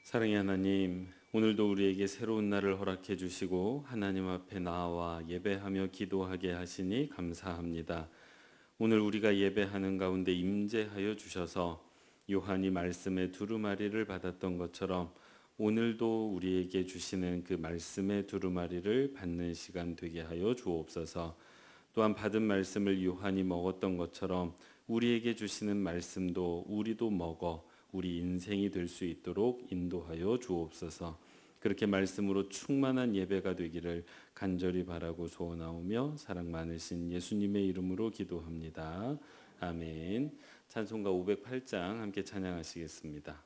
사랑의 하나님, 오늘도 우리에게 새로운 날을 허락해 주시고 하나님 앞에 나와 예배하며 기도하게 하시니 감사합니다. 오늘 우리가 예배하는 가운데 임재하여 주셔서 요한이 말씀의 두루마리를 받았던 것처럼 오늘도 우리에게 주시는 그 말씀의 두루마리를 받는 시간 되게 하여 주옵소서. 또한 받은 말씀을 요한이 먹었던 것처럼 우리에게 주시는 말씀도 우리도 먹어 우리 인생이 될 수 있도록 인도하여 주옵소서. 그렇게 말씀으로 충만한 예배가 되기를 간절히 바라고 소원하오며 사랑 많으신 예수님의 이름으로 기도합니다. 아멘. 찬송가 508장 함께 찬양하시겠습니다.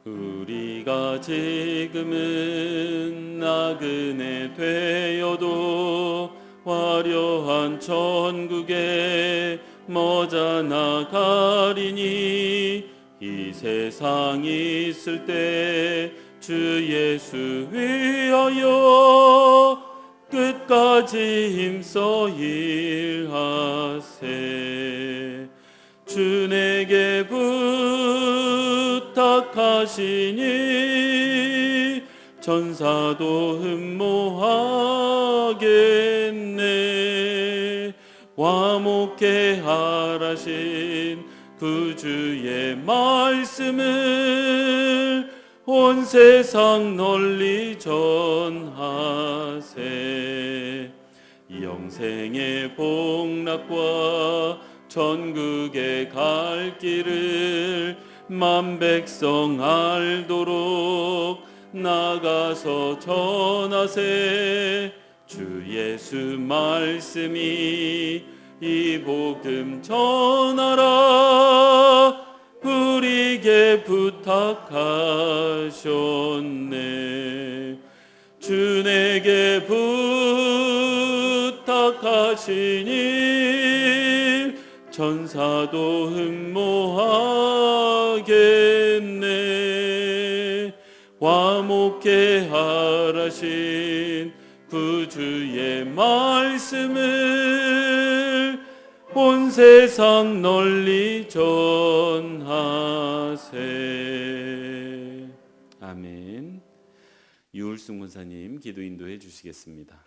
우리가 지금은 나그네 되어도 화려한 천국에 머자 나가리니 이 세상 있을 때 주 예수 위하여 끝까지 힘써 일하세. 주 내게 부탁하시니 천사도 흠모하겠네. 화목해 하라신 구주의 말씀을 온 세상 널리 전하세. 영생의 복락과 천국에 갈 길을 만 백성 알도록 나가서 전하세. 주 예수 말씀이 이 복음 전하라 우리에게 부탁하셨네. 주 내게 부탁하시니 천사도 흠모하겠네. 화목해 하라신 구주의 말씀을 온 세상 널리 전하세. 아멘. 유울승 권사님 기도 인도해 주시겠습니다.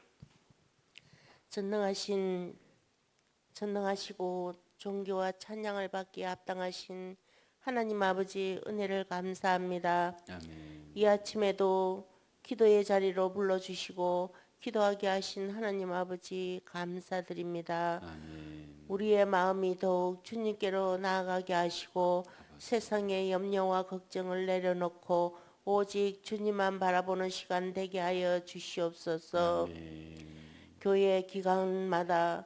전능하시고 존귀와 찬양을 받기에 합당하신 하나님 아버지 은혜를 감사합니다. 아멘. 이 아침에도 기도의 자리로 불러주시고 기도하게 하신 하나님 아버지 감사드립니다. 아멘. 우리의 마음이 더욱 주님께로 나아가게 하시고 세상의 염려와 걱정을 내려놓고 오직 주님만 바라보는 시간 되게 하여 주시옵소서. 아멘. 교회 기간마다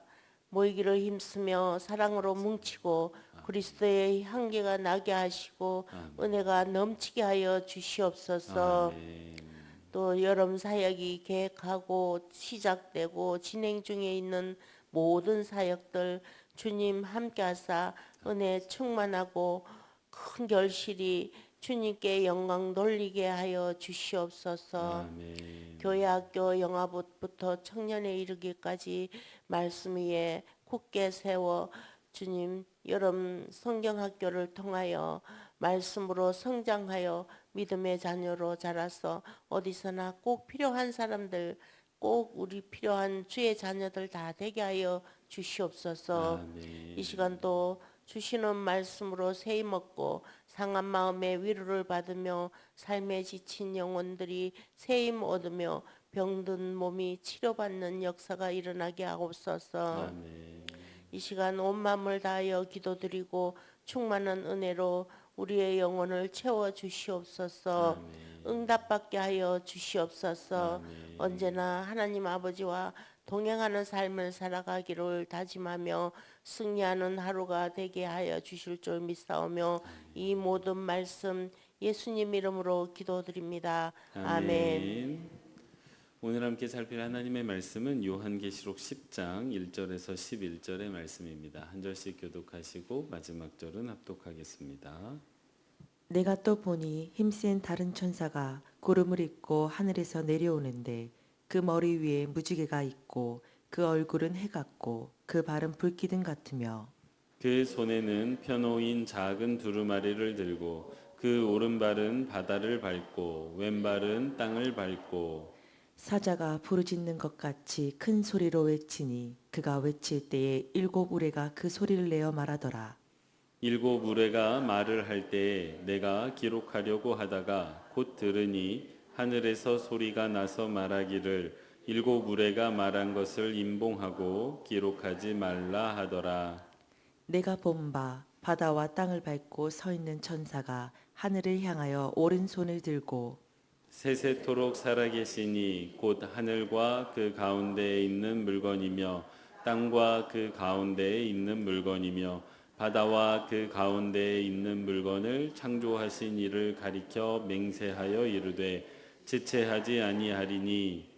모이기를 힘쓰며 사랑으로 뭉치고 그리스도의 향기가 나게 하시고 은혜가 넘치게 하여 주시옵소서. 또 여름 사역이 계획하고 시작되고 진행 중에 있는 모든 사역들 주님 함께하사 은혜 충만하고 큰 결실이 주님께 영광 돌리게 하여 주시옵소서. 아멘. 교회 학교 영화부터 청년에 이르기까지 말씀 위에 굳게 세워 주님 여름 성경학교를 통하여 말씀으로 성장하여 믿음의 자녀로 자라서 어디서나 꼭 필요한 사람들 꼭 우리 필요한 주의 자녀들 다 되게 하여 주시옵소서. 아멘. 이 시간도 주시는 말씀으로 새 힘없고 상한 마음의 위로를 받으며 삶에 지친 영혼들이 새 힘 얻으며 병든 몸이 치료받는 역사가 일어나게 하옵소서. 아멘. 이 시간 온 마음을 다하여 기도드리고 충만한 은혜로 우리의 영혼을 채워 주시옵소서. 응답받게 하여 주시옵소서. 언제나 하나님 아버지와 동행하는 삶을 살아가기를 다짐하며 승리하는 하루가 되게 하여 주실 줄 믿사오며 이 모든 말씀 예수님 이름으로 기도드립니다. 아멘. 오늘 함께 살필 하나님의 말씀은 요한계시록 10장 1절에서 11절의 말씀입니다. 한 절씩 교독하시고 마지막 절은 합독하겠습니다. 내가 또 보니 힘센 다른 천사가 구름을 입고 하늘에서 내려오는데 그 머리 위에 무지개가 있고 그 얼굴은 해 같고 그 발은 불기둥 같으며 그 손에는 펴놓인 작은 두루마리를 들고 그 오른발은 바다를 밟고 왼발은 땅을 밟고 사자가 부르짖는 것 같이 큰 소리로 외치니 그가 외칠 때에 일곱 우레가 그 소리를 내어 말하더라. 일곱 우레가 말을 할 때에 내가 기록하려고 하다가 곧 들으니 하늘에서 소리가 나서 말하기를 일곱 우레가 말한 것을 임봉하고 기록하지 말라 하더라. 내가 본 바 바다와 땅을 밟고 서 있는 천사가 하늘을 향하여 오른손을 들고 세세토록 살아계시니 곧 하늘과 그 가운데에 있는 물건이며 땅과 그 가운데에 있는 물건이며 바다와 그 가운데에 있는 물건을 창조하신 이를 가리켜 맹세하여 이르되 지체하지 아니하리니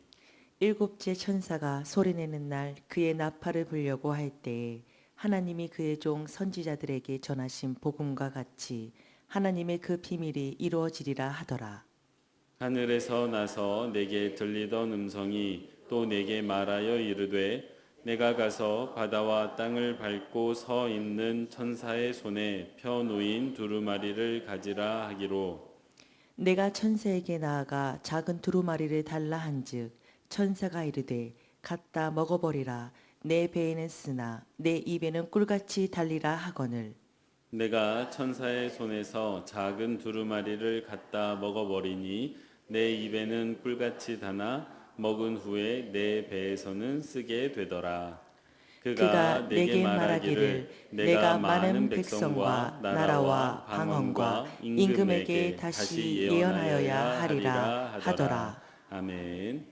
일곱째 천사가 소리내는 날 그의 나팔을 불려고 할 때에 하나님이 그의 종 선지자들에게 전하신 복음과 같이 하나님의 그 비밀이 이루어지리라 하더라. 하늘에서 나서 내게 들리던 음성이 또 내게 말하여 이르되 내가 가서 바다와 땅을 밟고 서 있는 천사의 손에 펴 놓인 두루마리를 가지라 하기로 내가 천사에게 나아가 작은 두루마리를 달라 한즉 천사가 이르되 갖다 먹어버리라. 내 배에는 쓰나 내 입에는 꿀같이 달리라 하거늘. 내가 천사의 손에서 작은 두루마리를 갖다 먹어버리니 내 입에는 꿀같이 다나 먹은 후에 내 배에서는 쓰게 되더라. 그가 내게 말하기를 내가 많은 백성과 나라와 방언과 임금에게 다시 예언하여야 하리라 하더라. 아멘.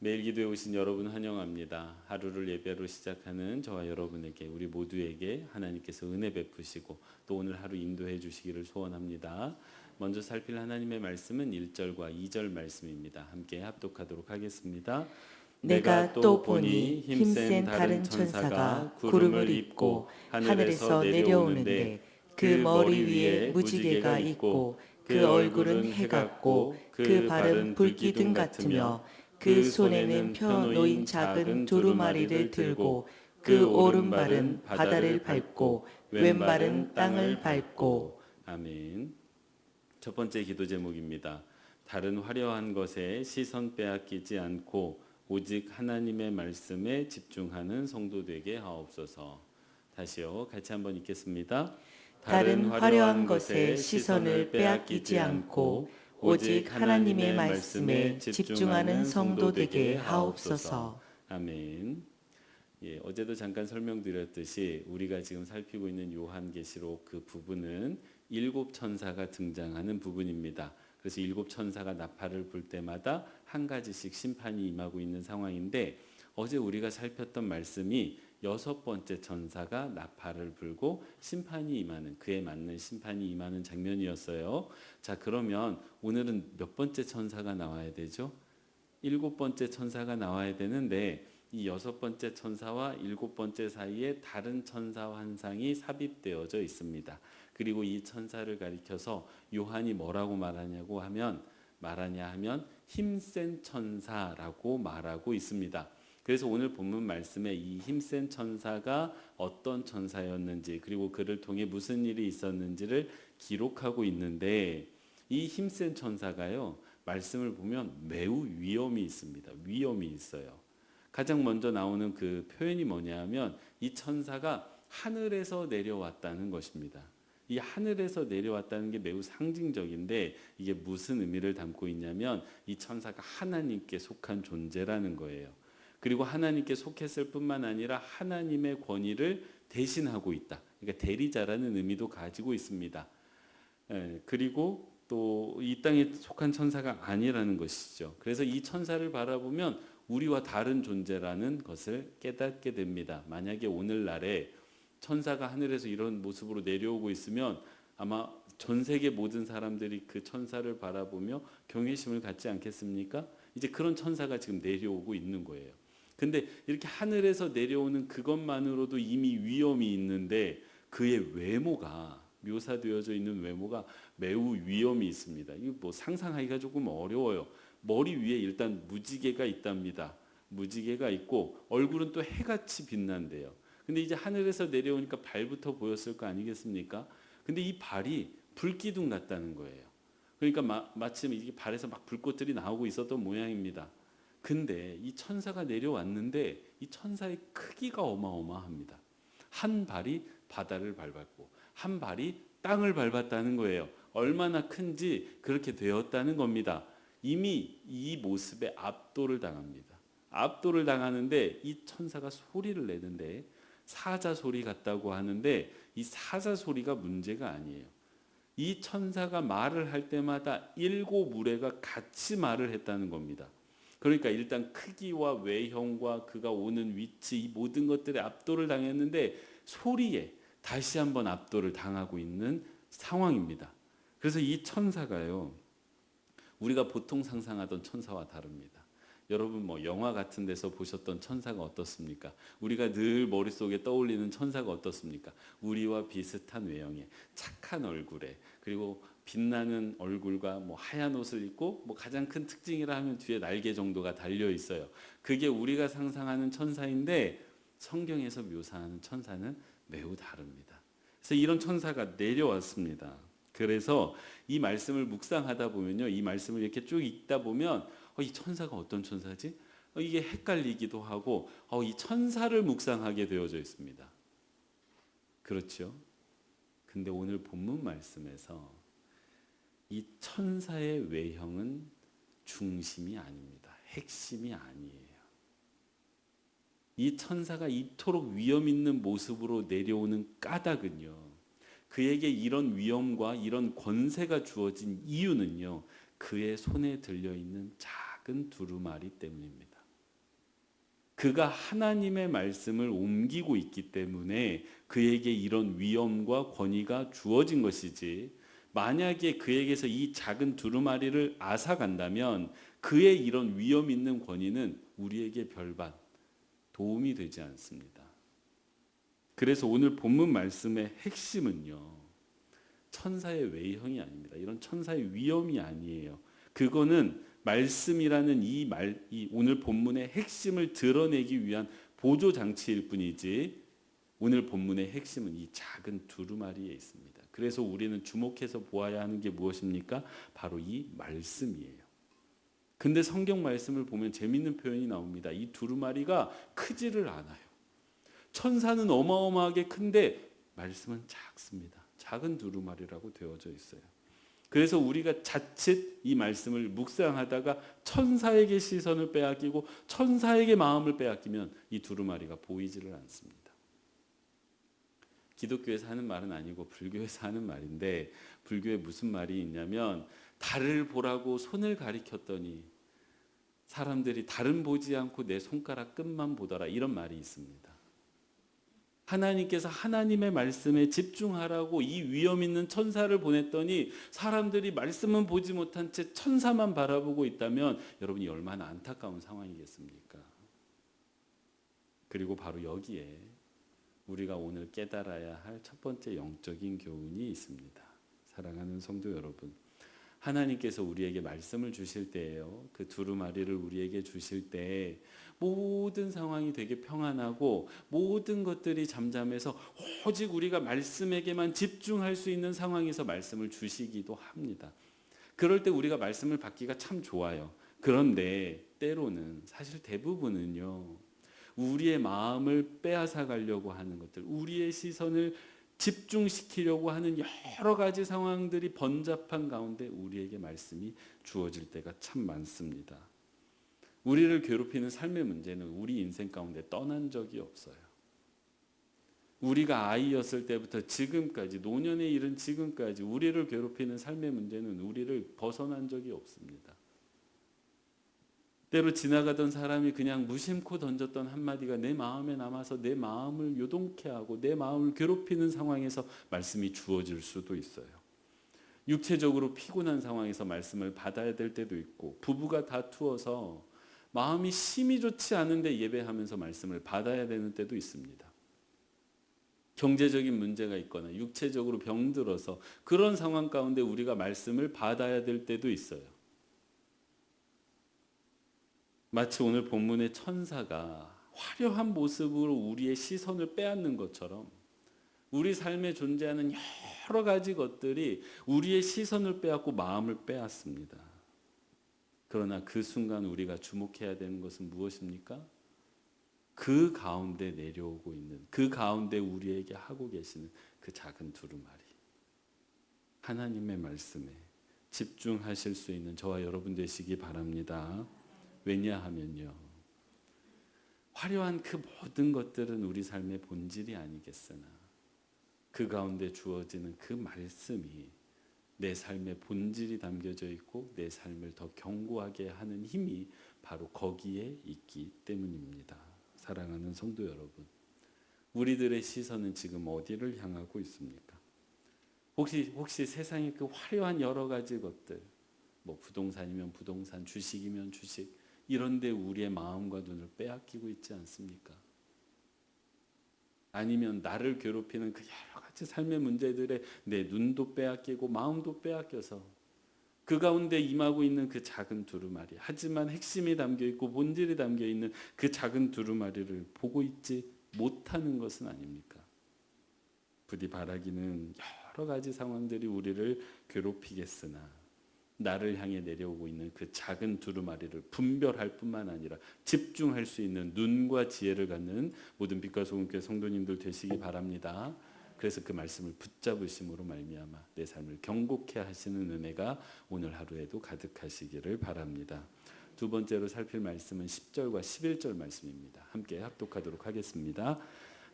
매일 기도에 오신 여러분 환영합니다. 하루를 예배로 시작하는 저와 여러분에게 우리 모두에게 하나님께서 은혜 베푸시고 또 오늘 하루 인도해 주시기를 소원합니다. 먼저 살필 하나님의 말씀은 1절과 2절 말씀입니다. 함께 합독하도록 하겠습니다. 내가 또 보니 힘센 다른 천사가 구름을 입고 하늘에서 내려오는데 그 머리 위에 무지개가 있고 그 얼굴은 해 같고 그 발은 불기둥 같으며 그 손에는 펴 놓인 작은 두루마리를 들고 그 오른발은 바다를 밟고 왼발은 땅을 밟고. 아멘. 첫 번째 기도 제목입니다. 다른 화려한 것에 시선 빼앗기지 않고 오직 하나님의 말씀에 집중하는 성도 되게 하옵소서. 다시요. 같이 한번 읽겠습니다. 다른 화려한 것에 시선을 빼앗기지 않고 오직 하나님의 말씀에 집중하는 성도 되게 하옵소서. 아멘. 예, 어제도 잠깐 설명드렸듯이 우리가 지금 살피고 있는 요한계시록 그 부분은 일곱 천사가 등장하는 부분입니다. 그래서 일곱 천사가 나팔을 불 때마다 한 가지씩 심판이 임하고 있는 상황인데 어제 우리가 살폈던 말씀이 여섯 번째 천사가 나팔을 불고 심판이 임하는 그에 맞는 심판이 임하는 장면이었어요. 자, 그러면 오늘은 몇 번째 천사가 나와야 되죠? 일곱 번째 천사가 나와야 되는데 이 여섯 번째 천사와 일곱 번째 사이에 다른 천사 환상이 삽입되어져 있습니다. 그리고 이 천사를 가리켜서 요한이 뭐라고 말하냐 하면 힘센 천사라고 말하고 있습니다. 그래서 오늘 본문 말씀에 이 힘센 천사가 어떤 천사였는지 그리고 그를 통해 무슨 일이 있었는지를 기록하고 있는데 이 힘센 천사가요 말씀을 보면 매우 위험이 있습니다. 위험이 있어요. 가장 먼저 나오는 그 표현이 뭐냐 하면 이 천사가 하늘에서 내려왔다는 것입니다. 이 하늘에서 내려왔다는 게 매우 상징적인데 이게 무슨 의미를 담고 있냐면 이 천사가 하나님께 속한 존재라는 거예요. 그리고 하나님께 속했을 뿐만 아니라 하나님의 권위를 대신하고 있다. 그러니까 대리자라는 의미도 가지고 있습니다. 그리고 또 이 땅에 속한 천사가 아니라는 것이죠. 그래서 이 천사를 바라보면 우리와 다른 존재라는 것을 깨닫게 됩니다. 만약에 오늘날에 천사가 하늘에서 이런 모습으로 내려오고 있으면 아마 전 세계 모든 사람들이 그 천사를 바라보며 경외심을 갖지 않겠습니까? 이제 그런 천사가 지금 내려오고 있는 거예요. 근데 이렇게 하늘에서 내려오는 그것만으로도 이미 위험이 있는데 그의 외모가 묘사되어져 있는 외모가 매우 위험이 있습니다. 이거 뭐 상상하기가 조금 어려워요. 머리 위에 일단 무지개가 있답니다. 무지개가 있고 얼굴은 또 해같이 빛난대요. 근데 이제 하늘에서 내려오니까 발부터 보였을 거 아니겠습니까? 근데 이 발이 불기둥 같다는 거예요. 그러니까 마침 이게 발에서 막 불꽃들이 나오고 있었던 모양입니다. 근데 이 천사가 내려왔는데 이 천사의 크기가 어마어마합니다. 한 발이 바다를 밟았고 한 발이 땅을 밟았다는 거예요. 얼마나 큰지 그렇게 되었다는 겁니다. 이미 이 모습에 압도를 당합니다. 압도를 당하는데 이 천사가 소리를 내는데 사자 소리 같다고 하는데 이 사자 소리가 문제가 아니에요. 이 천사가 말을 할 때마다 7 무리가 같이 말을 했다는 겁니다. 그러니까 일단 크기와 외형과 그가 오는 위치 이 모든 것들에 압도를 당했는데 소리에 다시 한번 압도를 당하고 있는 상황입니다. 그래서 이 천사가요, 우리가 보통 상상하던 천사와 다릅니다. 여러분 뭐 영화 같은 데서 보셨던 천사가 어떻습니까? 우리가 늘 머릿속에 떠올리는 천사가 어떻습니까? 우리와 비슷한 외형에 착한 얼굴에 그리고 빛나는 얼굴과 뭐 하얀 옷을 입고 뭐 가장 큰 특징이라 하면 뒤에 날개 정도가 달려 있어요. 그게 우리가 상상하는 천사인데 성경에서 묘사하는 천사는 매우 다릅니다. 그래서 이런 천사가 내려왔습니다. 그래서 이 말씀을 묵상하다 보면요, 이 말씀을 이렇게 쭉 읽다 보면 이 천사가 어떤 천사지? 이게 헷갈리기도 하고 이 천사를 묵상하게 되어져 있습니다. 그렇죠? 근데 오늘 본문 말씀에서 이 천사의 외형은 중심이 아닙니다. 핵심이 아니에요. 이 천사가 이토록 위험 있는 모습으로 내려오는 까닭은요, 그에게 이런 위엄과 이런 권세가 주어진 이유는요, 그의 손에 들려있는 작은 두루마리 때문입니다. 그가 하나님의 말씀을 옮기고 있기 때문에 그에게 이런 위엄과 권위가 주어진 것이지, 만약에 그에게서 이 작은 두루마리를 앗아간다면 그의 이런 위엄 있는 권위는 우리에게 별반 도움이 되지 않습니다. 그래서 오늘 본문 말씀의 핵심은요, 천사의 외형이 아닙니다. 이런 천사의 위엄이 아니에요. 그거는 말씀이라는 이 오늘 본문의 핵심을 드러내기 위한 보조 장치일 뿐이지, 오늘 본문의 핵심은 이 작은 두루마리에 있습니다. 그래서 우리는 주목해서 보아야 하는 게 무엇입니까? 바로 이 말씀이에요. 근데 성경 말씀을 보면 재밌는 표현이 나옵니다. 이 두루마리가 크지를 않아요. 천사는 어마어마하게 큰데 말씀은 작습니다. 작은 두루마리라고 되어져 있어요. 그래서 우리가 자칫 이 말씀을 묵상하다가 천사에게 시선을 빼앗기고 천사에게 마음을 빼앗기면 이 두루마리가 보이지를 않습니다. 기독교에서 하는 말은 아니고 불교에서 하는 말인데, 불교에 무슨 말이 있냐면 달을 보라고 손을 가리켰더니 사람들이 달은 보지 않고 내 손가락 끝만 보더라, 이런 말이 있습니다. 하나님께서 하나님의 말씀에 집중하라고 이 위엄 있는 천사를 보냈더니 사람들이 말씀은 보지 못한 채 천사만 바라보고 있다면 여러분이 얼마나 안타까운 상황이겠습니까? 그리고 바로 여기에 우리가 오늘 깨달아야 할 첫 번째 영적인 교훈이 있습니다. 사랑하는 성도 여러분, 하나님께서 우리에게 말씀을 주실 때예요, 그 두루마리를 우리에게 주실 때 모든 상황이 되게 평안하고 모든 것들이 잠잠해서 오직 우리가 말씀에게만 집중할 수 있는 상황에서 말씀을 주시기도 합니다. 그럴 때 우리가 말씀을 받기가 참 좋아요. 그런데 때로는, 사실 대부분은요, 우리의 마음을 빼앗아 가려고 하는 것들, 우리의 시선을 집중시키려고 하는 여러 가지 상황들이 번잡한 가운데 우리에게 말씀이 주어질 때가 참 많습니다. 우리를 괴롭히는 삶의 문제는 우리 인생 가운데 떠난 적이 없어요. 우리가 아이였을 때부터 지금까지, 노년에 이른 지금까지 우리를 괴롭히는 삶의 문제는 우리를 벗어난 적이 없습니다. 때로 지나가던 사람이 그냥 무심코 던졌던 한마디가 내 마음에 남아서 내 마음을 요동케 하고 내 마음을 괴롭히는 상황에서 말씀이 주어질 수도 있어요. 육체적으로 피곤한 상황에서 말씀을 받아야 될 때도 있고, 부부가 다투어서 마음이 심히 좋지 않은데 예배하면서 말씀을 받아야 되는 때도 있습니다. 경제적인 문제가 있거나 육체적으로 병들어서 그런 상황 가운데 우리가 말씀을 받아야 될 때도 있어요. 마치 오늘 본문의 천사가 화려한 모습으로 우리의 시선을 빼앗는 것처럼 우리 삶에 존재하는 여러 가지 것들이 우리의 시선을 빼앗고 마음을 빼앗습니다. 그러나 그 순간 우리가 주목해야 되는 것은 무엇입니까? 그 가운데 내려오고 있는, 그 가운데 우리에게 하고 계시는 그 작은 두루마리, 하나님의 말씀에 집중하실 수 있는 저와 여러분 되시기 바랍니다. 왜냐하면요, 화려한 그 모든 것들은 우리 삶의 본질이 아니겠으나 그 가운데 주어지는 그 말씀이 내 삶의 본질이 담겨져 있고 내 삶을 더 견고하게 하는 힘이 바로 거기에 있기 때문입니다. 사랑하는 성도 여러분, 우리들의 시선은 지금 어디를 향하고 있습니까? 혹시 세상의 그 화려한 여러 가지 것들, 뭐 부동산이면 부동산, 주식이면 주식, 이런 데 우리의 마음과 눈을 빼앗기고 있지 않습니까? 아니면 나를 괴롭히는 그 여러 가지 삶의 문제들에 내 눈도 빼앗기고 마음도 빼앗겨서 그 가운데 임하고 있는 그 작은 두루마리, 하지만 핵심이 담겨 있고 본질이 담겨 있는 그 작은 두루마리를 보고 있지 못하는 것은 아닙니까? 부디 바라기는 여러 가지 상황들이 우리를 괴롭히겠으나 나를 향해 내려오고 있는 그 작은 두루마리를 분별할 뿐만 아니라 집중할 수 있는 눈과 지혜를 갖는 모든 빛과 소금교회 성도님들 되시기 바랍니다. 그래서 그 말씀을 붙잡으심으로 말미암아 내 삶을 경고케 하시는 은혜가 오늘 하루에도 가득하시기를 바랍니다. 두 번째로 살필 말씀은 10절과 11절 말씀입니다. 함께 합독하도록 하겠습니다.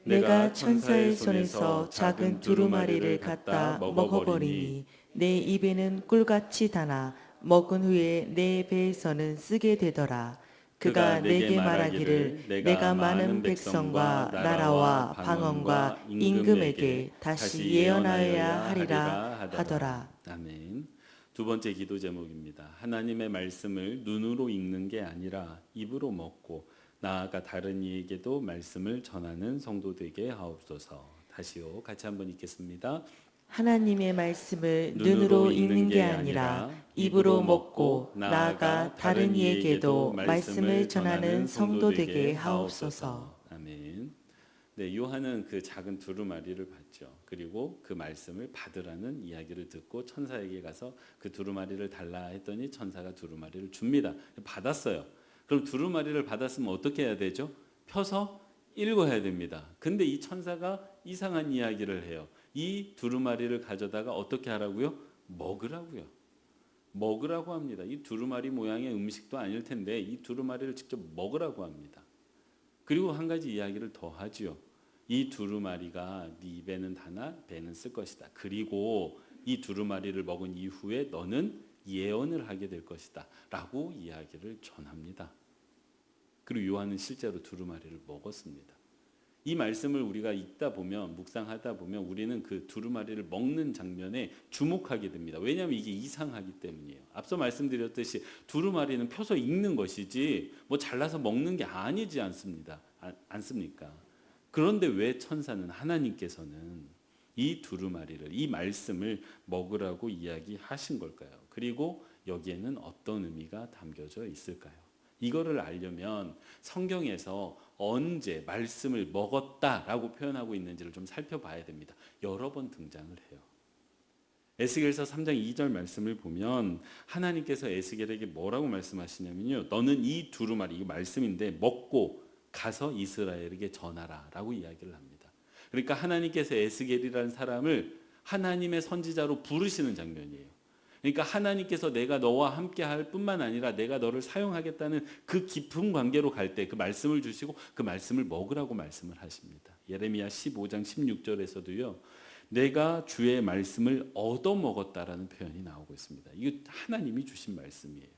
내가 천사의 손에서 작은 두루마리를 갖다 먹어버리니 내 입에는 꿀같이 다나 먹은 후에 내 배에서는 쓰게 되더라. 그가 내게 말하기를 내가 많은 백성과 나라와 방언과 임금에게 다시 예언하여야 하리라 하더라. 아멘. 두 번째 기도 제목입니다. 하나님의 말씀을 눈으로 읽는 게 아니라 입으로 먹고 나아가 다른 이에게도 말씀을 전하는 성도 되게 하옵소서. 다시요, 같이 한번 읽겠습니다. 하나님의 말씀을 눈으로 읽는 게 아니라 입으로 먹고 나아가 다른 이에게도 말씀을 전하는 성도 되게 하옵소서. 아멘. 네, 요한은 그 작은 두루마리를 봤죠. 그리고 그 말씀을 받으라는 이야기를 듣고 천사에게 가서 그 두루마리를 달라 했더니 천사가 두루마리를 줍니다. 받았어요. 그럼 두루마리를 받았으면 어떻게 해야 되죠? 펴서 읽어야 됩니다. 근데 이 천사가 이상한 이야기를 해요. 이 두루마리를 가져다가 어떻게 하라고요? 먹으라고요. 먹으라고 합니다. 이 두루마리 모양의 음식도 아닐 텐데 이 두루마리를 직접 먹으라고 합니다. 그리고 한 가지 이야기를 더 하지요. 이 두루마리가 네 입에는 다나 배는 쓸 것이다. 그리고 이 두루마리를 먹은 이후에 너는 예언을 하게 될 것이다 라고 이야기를 전합니다. 그리고 요한은 실제로 두루마리를 먹었습니다. 이 말씀을 우리가 읽다 보면, 묵상하다 보면 우리는 그 두루마리를 먹는 장면에 주목하게 됩니다. 왜냐하면 이게 이상하기 때문이에요. 앞서 말씀드렸듯이 두루마리는 펴서 읽는 것이지 뭐 잘라서 먹는 게 아니지 않습니까? 그런데 왜 천사는, 하나님께서는 이 두루마리를, 이 말씀을 먹으라고 이야기하신 걸까요? 그리고 여기에는 어떤 의미가 담겨져 있을까요? 이거를 알려면 성경에서 언제 말씀을 먹었다라고 표현하고 있는지를 좀 살펴봐야 됩니다. 여러 번 등장을 해요. 에스겔서 3장 2절 말씀을 보면 하나님께서 에스겔에게 뭐라고 말씀하시냐면요, 너는 이 두루마리, 이거 말씀인데 먹고 가서 이스라엘에게 전하라 라고 이야기를 합니다. 그러니까 하나님께서 에스겔이라는 사람을 하나님의 선지자로 부르시는 장면이에요. 그러니까 하나님께서 내가 너와 함께 할 뿐만 아니라 내가 너를 사용하겠다는 그 깊은 관계로 갈 때 그 말씀을 주시고 그 말씀을 먹으라고 말씀을 하십니다. 예레미야 15장 16절에서도요. 내가 주의 말씀을 얻어먹었다라는 표현이 나오고 있습니다. 이거 하나님이 주신 말씀이에요.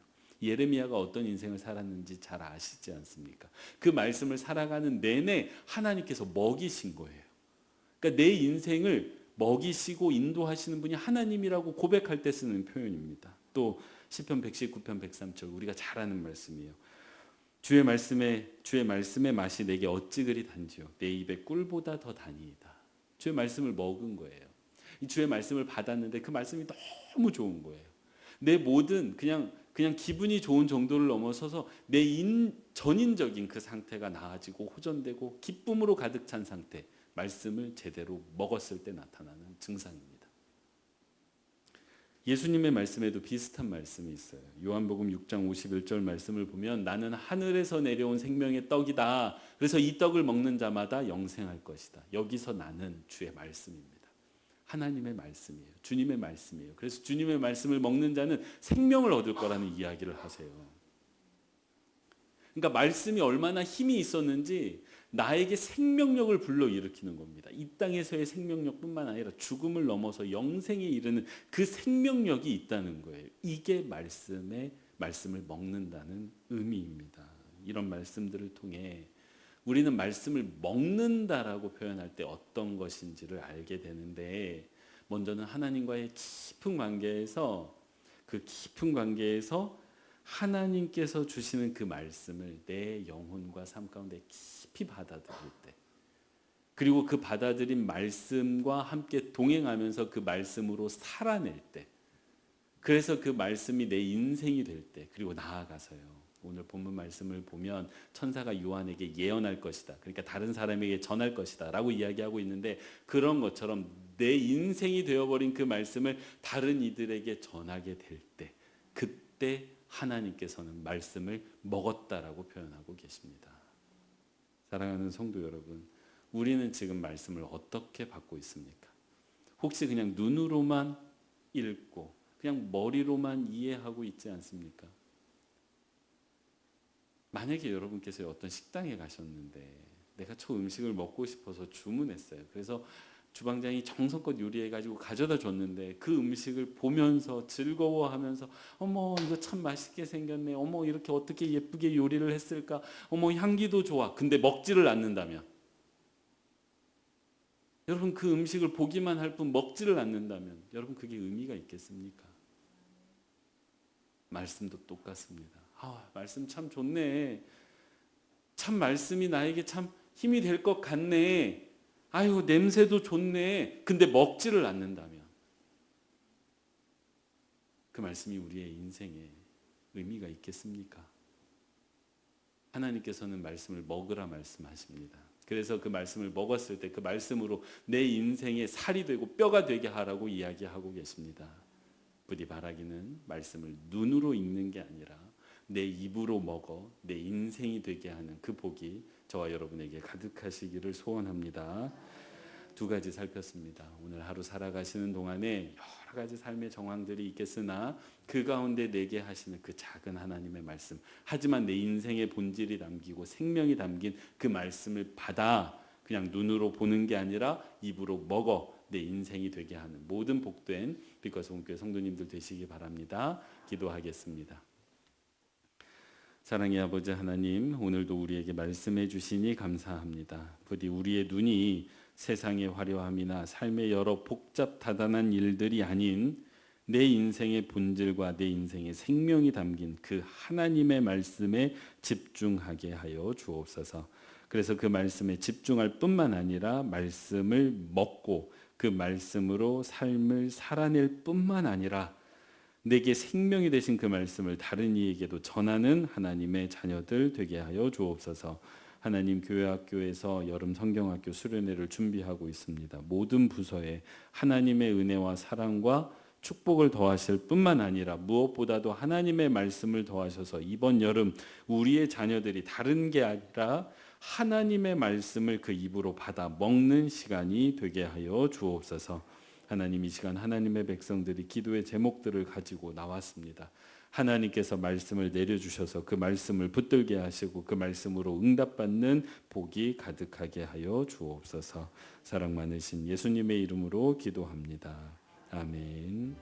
예레미야가 어떤 인생을 살았는지 잘 아시지 않습니까? 그 말씀을 살아가는 내내 하나님께서 먹이신 거예요. 그러니까 내 인생을 먹이시고 인도하시는 분이 하나님이라고 고백할 때 쓰는 표현입니다. 또 시편 119편 103절 우리가 잘 아는 말씀이에요. 주의 말씀의 맛이 내게 어찌 그리 단지요 내 입에 꿀보다 더 다니이다. 주의 말씀을 먹은 거예요. 이 주의 말씀을 받았는데 그 말씀이 너무 좋은 거예요. 내 모든 그냥 기분이 좋은 정도를 넘어서서 내 전인적인 그 상태가 나아지고 호전되고 기쁨으로 가득 찬 상태, 말씀을 제대로 먹었을 때 나타나는 증상입니다. 예수님의 말씀에도 비슷한 말씀이 있어요. 요한복음 6장 51절 말씀을 보면 나는 하늘에서 내려온 생명의 떡이다. 그래서 이 떡을 먹는 자마다 영생할 것이다. 여기서 나는 주의 말씀입니다. 하나님의 말씀이에요. 주님의 말씀이에요. 그래서 주님의 말씀을 먹는 자는 생명을 얻을 거라는 이야기를 하세요. 그러니까 말씀이 얼마나 힘이 있었는지 나에게 생명력을 불러일으키는 겁니다. 이 땅에서의 생명력뿐만 아니라 죽음을 넘어서 영생에 이르는 그 생명력이 있다는 거예요. 이게 말씀을 먹는다는 의미입니다. 이런 말씀들을 통해 우리는 말씀을 먹는다라고 표현할 때 어떤 것인지를 알게 되는데, 먼저는 하나님과의 깊은 관계에서 하나님께서 주시는 그 말씀을 내 영혼과 삶 가운데 깊이 받아들일 때, 그리고 그 받아들인 말씀과 함께 동행하면서 그 말씀으로 살아낼 때, 그래서 그 말씀이 내 인생이 될 때, 그리고 나아가서요. 오늘 본문 말씀을 보면 천사가 요한에게 예언할 것이다. 그러니까 다른 사람에게 전할 것이다 라고 이야기하고 있는데, 그런 것처럼 내 인생이 되어버린 그 말씀을 다른 이들에게 전하게 될 때, 그때 하나님께서는 말씀을 먹었다라고 표현하고 계십니다. 사랑하는 성도 여러분, 우리는 지금 말씀을 어떻게 받고 있습니까? 혹시 그냥 눈으로만 읽고 그냥 머리로만 이해하고 있지 않습니까? 만약에 여러분께서 어떤 식당에 가셨는데 내가 저 음식을 먹고 싶어서 주문했어요. 그래서 주방장이 정성껏 요리해가지고 가져다 줬는데 그 음식을 보면서 즐거워하면서 어머 이거 참 맛있게 생겼네, 어머 이렇게 어떻게 예쁘게 요리를 했을까, 어머 향기도 좋아. 근데 먹지를 않는다면, 여러분 그 음식을 보기만 할 뿐 먹지를 않는다면 여러분 그게 의미가 있겠습니까? 말씀도 똑같습니다. 말씀 참 좋네. 참 말씀이 나에게 참 힘이 될 것 같네. 아유 냄새도 좋네. 근데 먹지를 않는다면 그 말씀이 우리의 인생에 의미가 있겠습니까? 하나님께서는 말씀을 먹으라 말씀하십니다. 그래서 그 말씀을 먹었을 때 그 말씀으로 내 인생에 살이 되고 뼈가 되게 하라고 이야기하고 계십니다. 부디 바라기는 말씀을 눈으로 읽는 게 아니라 내 입으로 먹어 내 인생이 되게 하는 그 복이 저와 여러분에게 가득하시기를 소원합니다. 두 가지 살폈습니다. 오늘 하루 살아가시는 동안에 여러 가지 삶의 정황들이 있겠으나 그 가운데 내게 하시는 그 작은 하나님의 말씀, 하지만 내 인생의 본질이 담기고 생명이 담긴 그 말씀을 받아 그냥 눈으로 보는 게 아니라 입으로 먹어 내 인생이 되게 하는 모든 복된 빛과 소금교회 성도님들 되시기 바랍니다. 기도하겠습니다. 사랑의 아버지 하나님, 오늘도 우리에게 말씀해 주시니 감사합니다. 부디 우리의 눈이 세상의 화려함이나 삶의 여러 복잡다단한 일들이 아닌 내 인생의 본질과 내 인생의 생명이 담긴 그 하나님의 말씀에 집중하게 하여 주옵소서. 그래서 그 말씀에 집중할 뿐만 아니라 말씀을 먹고 그 말씀으로 삶을 살아낼 뿐만 아니라 내게 생명이 되신 그 말씀을 다른 이에게도 전하는 하나님의 자녀들 되게 하여 주옵소서. 하나님, 교회학교에서 여름 성경학교 수련회를 준비하고 있습니다. 모든 부서에 하나님의 은혜와 사랑과 축복을 더하실 뿐만 아니라 무엇보다도 하나님의 말씀을 더하셔서 이번 여름 우리의 자녀들이 다른 게 아니라 하나님의 말씀을 그 입으로 받아 먹는 시간이 되게 하여 주옵소서. 하나님, 이 시간 하나님의 백성들이 기도의 제목들을 가지고 나왔습니다. 하나님께서 말씀을 내려주셔서 그 말씀을 붙들게 하시고 그 말씀으로 응답받는 복이 가득하게 하여 주옵소서. 사랑 많으신 예수님의 이름으로 기도합니다. 아멘.